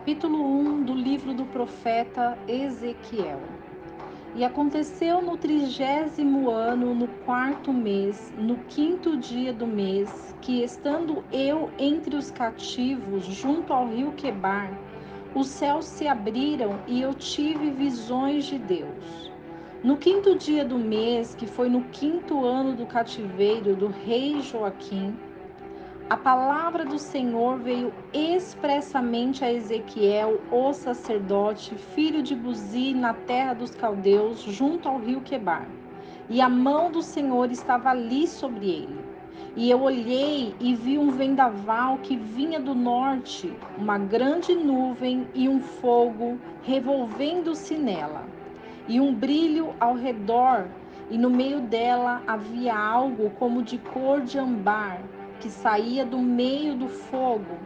Capítulo 1 do livro do profeta Ezequiel. E aconteceu no 30º ano, no 4º mês, no 5º dia do mês, que estando eu entre os cativos, junto ao rio Quebar, os céus se abriram e eu tive visões de Deus. No 5º dia do mês, que foi no 5º ano do cativeiro do rei Joaquim, a palavra do Senhor veio expressamente a Ezequiel, o sacerdote, filho de Buzi, na terra dos caldeus, junto ao rio Quebar. E a mão do Senhor estava ali sobre ele. E eu olhei e vi um vendaval que vinha do norte, uma grande nuvem e um fogo revolvendo-se nela, e um brilho ao redor, e no meio dela havia algo como de cor de ambar, que saía do meio do fogo.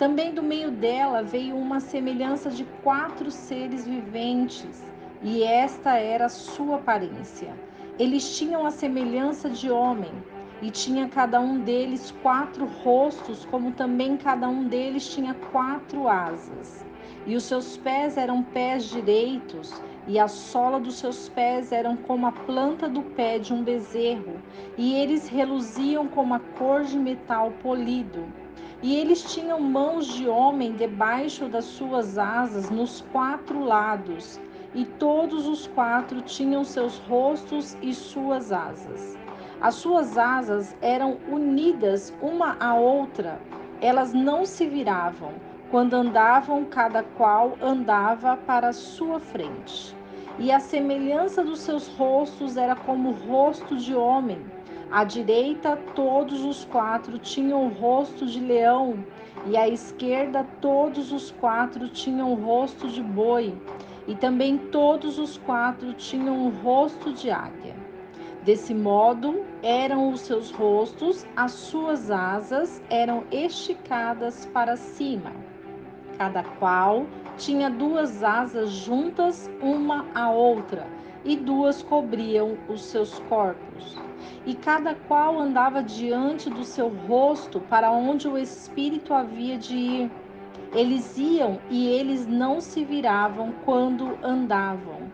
Também do meio dela veio uma semelhança de 4 seres viventes, e esta era a sua aparência. Eles tinham a semelhança de homem, e tinha cada um deles 4 rostos, como também cada um deles tinha 4 asas. E os seus pés eram pés direitos, e a sola dos seus pés eram como a planta do pé de um bezerro, e eles reluziam como a cor de metal polido. E eles tinham mãos de homem debaixo das suas asas nos 4 lados, e todos os 4 tinham seus rostos e suas asas. As suas asas eram unidas uma à outra, elas não se viravam. Quando andavam, cada qual andava para a sua frente. E a semelhança dos seus rostos era como o rosto de homem. À direita, todos os 4 tinham o rosto de leão, e à esquerda, todos os 4 tinham o rosto de boi, e também todos os 4 tinham o rosto de águia. Desse modo eram os seus rostos, as suas asas eram esticadas para cima. Cada qual tinha 2 asas juntas uma à outra, e 2 cobriam os seus corpos. E cada qual andava diante do seu rosto para onde o Espírito havia de ir. Eles iam e eles não se viravam quando andavam.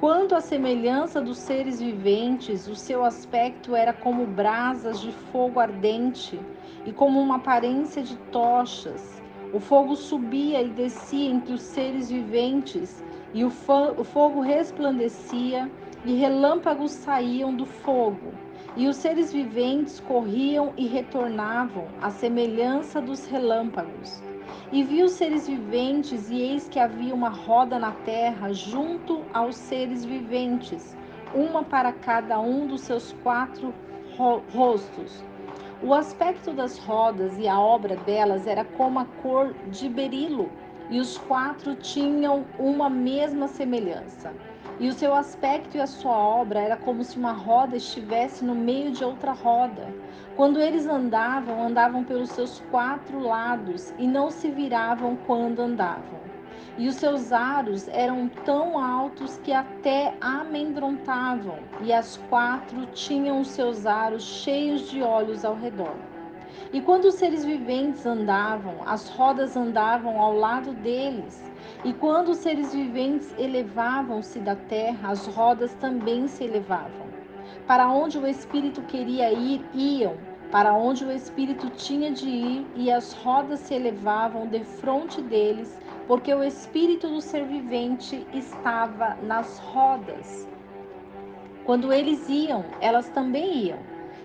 Quanto à semelhança dos seres viventes, o seu aspecto era como brasas de fogo ardente e como uma aparência de tochas. O fogo subia e descia entre os seres viventes, e o fogo resplandecia, e relâmpagos saíam do fogo. E os seres viventes corriam e retornavam, à semelhança dos relâmpagos. E vi os seres viventes, e eis que havia uma roda na terra junto aos seres viventes, uma para cada um dos seus 4 rostos. O aspecto das rodas e a obra delas era como a cor de berilo, e os 4 tinham uma mesma semelhança. E o seu aspecto e a sua obra era como se uma roda estivesse no meio de outra roda. Quando eles andavam, andavam pelos seus 4 lados, e não se viravam quando andavam. E os seus aros eram tão altos que até amedrontavam, e as 4 tinham os seus aros cheios de olhos ao redor. E quando os seres viventes andavam, as rodas andavam ao lado deles. E quando os seres viventes elevavam-se da terra, as rodas também se elevavam. Para onde o Espírito queria ir, iam. Para onde o Espírito tinha de ir, e as rodas se elevavam defronte deles, porque o Espírito do ser vivente estava nas rodas. Quando eles iam, elas também iam.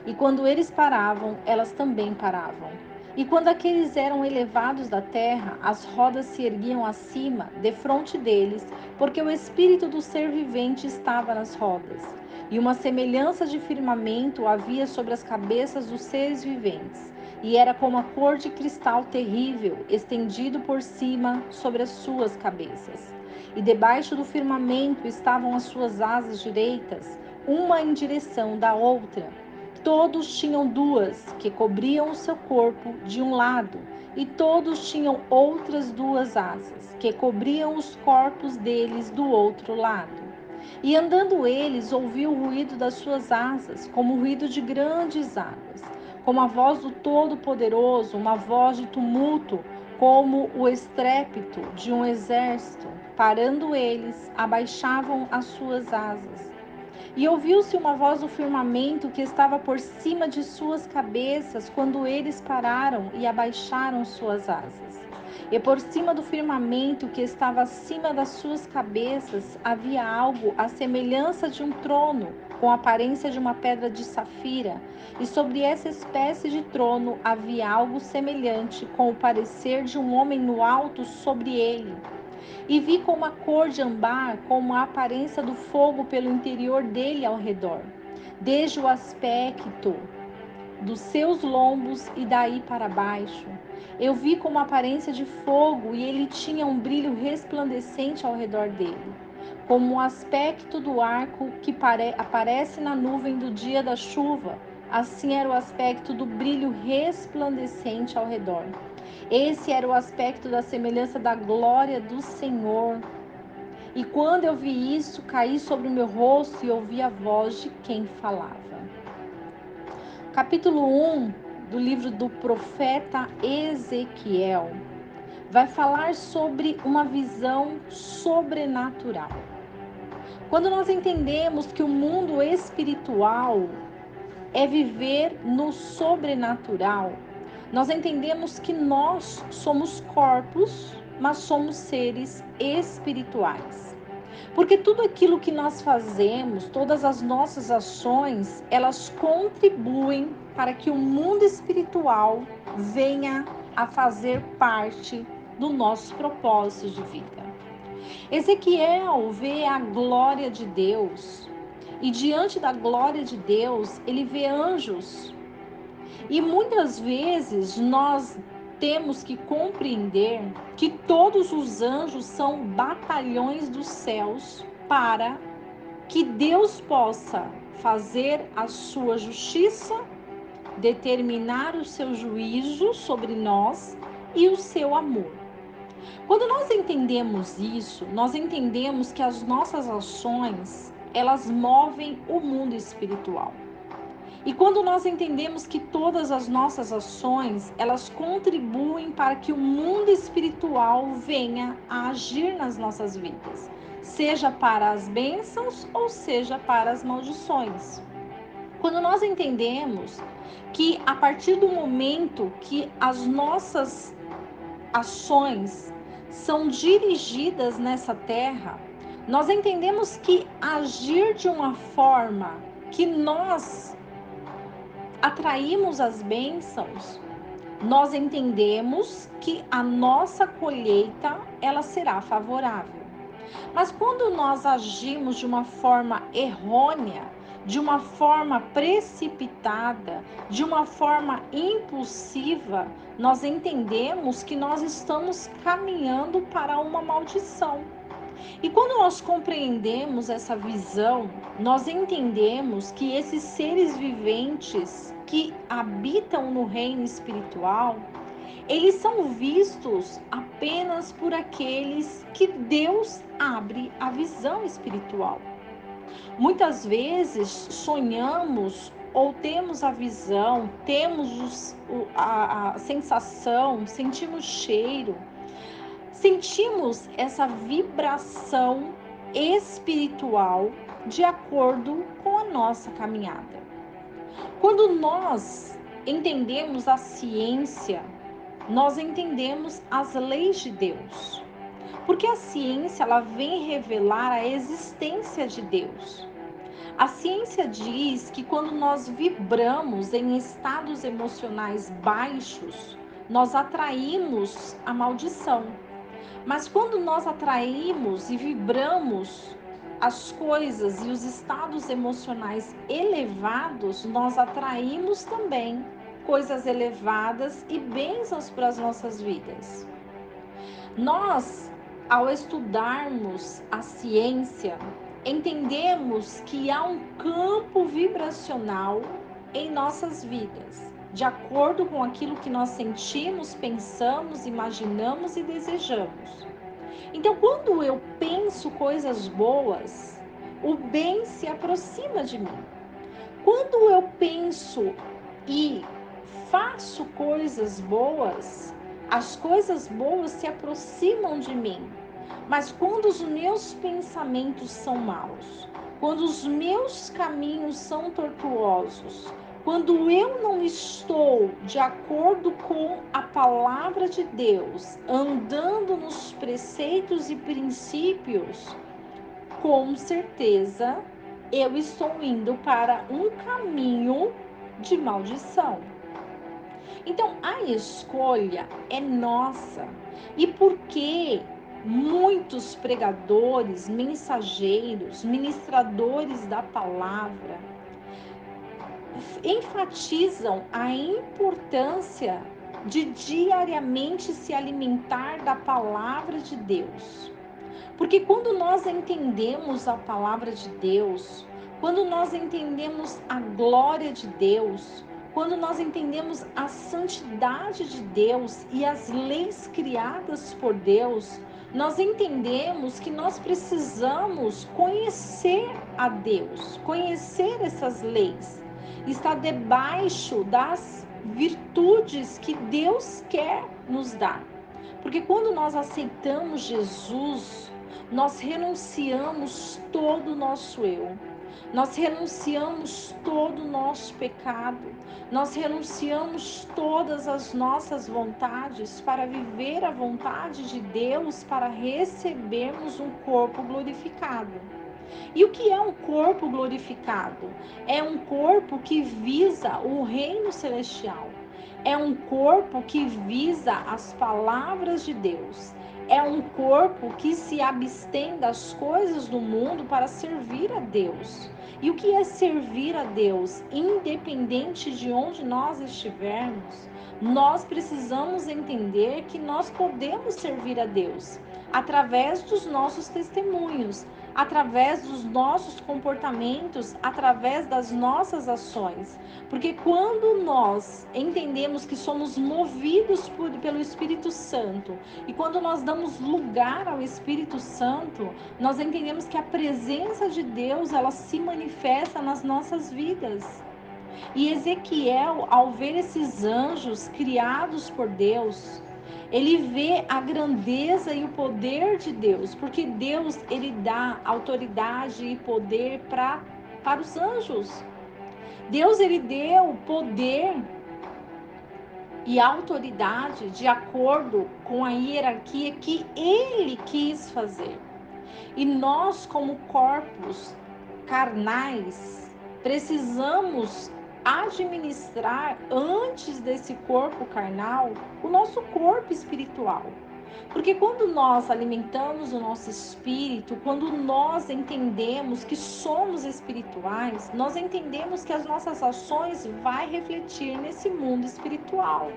E quando eles paravam, elas também paravam. E quando aqueles eram elevados da terra, as rodas se erguiam acima, defronte deles, porque o espírito do ser vivente estava nas rodas. E uma semelhança de firmamento havia sobre as cabeças dos seres viventes, e era como a cor de cristal terrível, estendido por cima sobre as suas cabeças. E debaixo do firmamento estavam as suas asas direitas, uma em direção da outra. Todos tinham 2 que cobriam o seu corpo de um lado, e todos tinham outras 2 asas que cobriam os corpos deles do outro lado. E andando eles, ouviu o ruído das suas asas, como o ruído de grandes águas, como a voz do Todo-Poderoso, uma voz de tumulto, como o estrépito de um exército. Parando eles, abaixavam as suas asas. E ouviu-se uma voz do firmamento que estava por cima de suas cabeças quando eles pararam e abaixaram suas asas. E por cima do firmamento que estava acima das suas cabeças havia algo à semelhança de um trono, com a aparência de uma pedra de safira, e sobre essa espécie de trono havia algo semelhante, com o parecer de um homem no alto sobre ele. E vi com uma cor de âmbar, com a aparência do fogo pelo interior dele ao redor, desde o aspecto dos seus lombos e daí para baixo. Eu vi com uma aparência de fogo e ele tinha um brilho resplandecente ao redor dele, como o aspecto do arco que aparece na nuvem do dia da chuva. Assim era o aspecto do brilho resplandecente ao redor. Esse era o aspecto da semelhança da glória do Senhor. E quando eu vi isso, caí sobre o meu rosto e ouvi a voz de quem falava. Capítulo 1 do livro do profeta Ezequiel vai falar sobre uma visão sobrenatural. Quando nós entendemos que o mundo espiritual é viver no sobrenatural, nós entendemos que nós somos corpos, mas somos seres espirituais. Porque tudo aquilo que nós fazemos, todas as nossas ações, elas contribuem para que o mundo espiritual venha a fazer parte do nosso propósito de vida. Ezequiel vê a glória de Deus e diante da glória de Deus, ele vê anjos. E muitas vezes nós temos que compreender que todos os anjos são batalhões dos céus para que Deus possa fazer a sua justiça, determinar o seu juízo sobre nós e o seu amor. Quando nós entendemos isso, nós entendemos que as nossas ações, elas movem o mundo espiritual. E quando nós entendemos que todas as nossas ações, elas contribuem para que o mundo espiritual venha a agir nas nossas vidas, seja para as bênçãos ou seja para as maldições. Quando nós entendemos que a partir do momento que as nossas ações são dirigidas nessa terra, nós entendemos que agir de uma forma que nós atraímos as bênçãos, nós entendemos que a nossa colheita ela será favorável. Mas quando nós agimos de uma forma errônea, de uma forma precipitada, de uma forma impulsiva, nós entendemos que nós estamos caminhando para uma maldição. E quando nós compreendemos essa visão, nós entendemos que esses seres viventes que habitam no reino espiritual, eles são vistos apenas por aqueles que Deus abre a visão espiritual. Muitas vezes sonhamos ou temos a visão, temos a sensação, sentimos cheiro, sentimos essa vibração espiritual de acordo com a nossa caminhada. Quando nós entendemos a ciência, nós entendemos as leis de Deus. Porque a ciência ela vem revelar a existência de Deus. A ciência diz que quando nós vibramos em estados emocionais baixos, nós atraímos a maldição. Mas quando nós atraímos e vibramos as coisas e os estados emocionais elevados, nós atraímos também coisas elevadas e bênçãos para as nossas vidas. Nós, ao estudarmos a ciência, entendemos que há um campo vibracional em nossas vidas, de acordo com aquilo que nós sentimos, pensamos, imaginamos e desejamos. Então, quando eu penso coisas boas, o bem se aproxima de mim. Quando eu penso e faço coisas boas, As coisas boas se aproximam de mim. Mas quando os meus pensamentos são maus, quando os meus caminhos são tortuosos, quando eu não estou de acordo com a palavra de Deus, andando nos preceitos e princípios, com certeza eu estou indo para um caminho de maldição. Então, a escolha é nossa. E por que muitos pregadores, mensageiros, ministradores da palavra enfatizam a importância de diariamente se alimentar da palavra de Deus? Porque quando nós entendemos a palavra de Deus, quando nós entendemos a glória de Deus, quando nós entendemos a santidade de Deus e as leis criadas por Deus, nós entendemos que nós precisamos conhecer a Deus, conhecer essas leis, estar debaixo das virtudes que Deus quer nos dar. Porque quando nós aceitamos Jesus, nós renunciamos todo o nosso eu. Nós renunciamos todo o nosso pecado. Nós renunciamos todas as nossas vontades para viver a vontade de Deus, para recebermos um corpo glorificado. E o que é um corpo glorificado? É um corpo que visa o reino celestial. É um corpo que visa as palavras de Deus. É um corpo que se abstém das coisas do mundo para servir a Deus. E o que é servir a Deus? Independente de onde nós estivermos, nós precisamos entender que nós podemos servir a Deus através dos nossos testemunhos, através dos nossos comportamentos, através das nossas ações. Porque quando nós entendemos que somos movidos pelo Espírito Santo e quando nós damos lugar ao Espírito Santo, nós entendemos que a presença de Deus, ela se manifesta nas nossas vidas. E Ezequiel, ao ver esses anjos criados por Deus, ele vê a grandeza e o poder de Deus, porque Deus, ele dá autoridade e poder para os anjos. Deus, ele deu poder e autoridade de acordo com a hierarquia que ele quis fazer. E nós, como corpos carnais, precisamos administrar antes desse corpo carnal o nosso corpo espiritual. Porque quando nós alimentamos o nosso espírito, quando nós entendemos que somos espirituais, nós entendemos que as nossas ações vai refletir nesse mundo espiritual.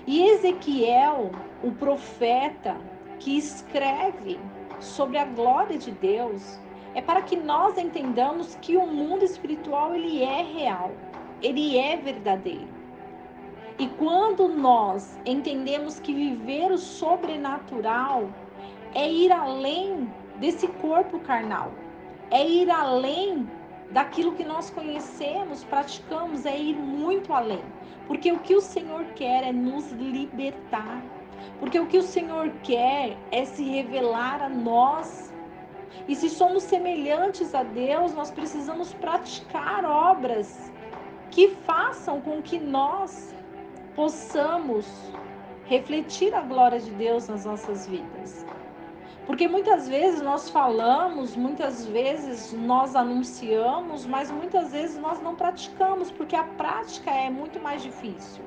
E Ezequiel, o profeta que escreve sobre a glória de Deus, é para que nós entendamos que o mundo espiritual, ele é real, ele é verdadeiro. E quando nós entendemos que viver o sobrenatural é ir além desse corpo carnal, é ir além daquilo que nós conhecemos, praticamos, é ir muito além. Porque o que o Senhor quer é nos libertar. Porque o que o Senhor quer é se revelar a nós. E se somos semelhantes a Deus, nós precisamos praticar obras que façam com que nós possamos refletir a glória de Deus nas nossas vidas. Porque muitas vezes nós falamos, muitas vezes nós anunciamos, mas muitas vezes nós não praticamos, porque a prática é muito mais difícil.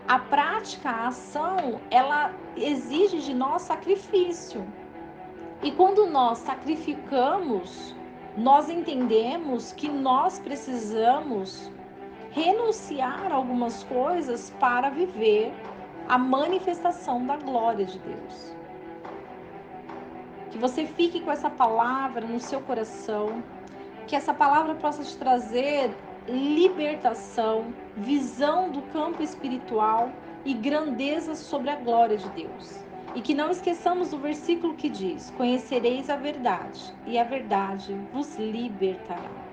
A prática, a ação, ela exige de nós sacrifício. E quando nós sacrificamos, nós entendemos que nós precisamos renunciar a algumas coisas para viver a manifestação da glória de Deus. Que você fique com essa palavra no seu coração, que essa palavra possa te trazer libertação, visão do campo espiritual e grandeza sobre a glória de Deus. E que não esqueçamos do versículo que diz: conhecereis a verdade, e a verdade vos libertará.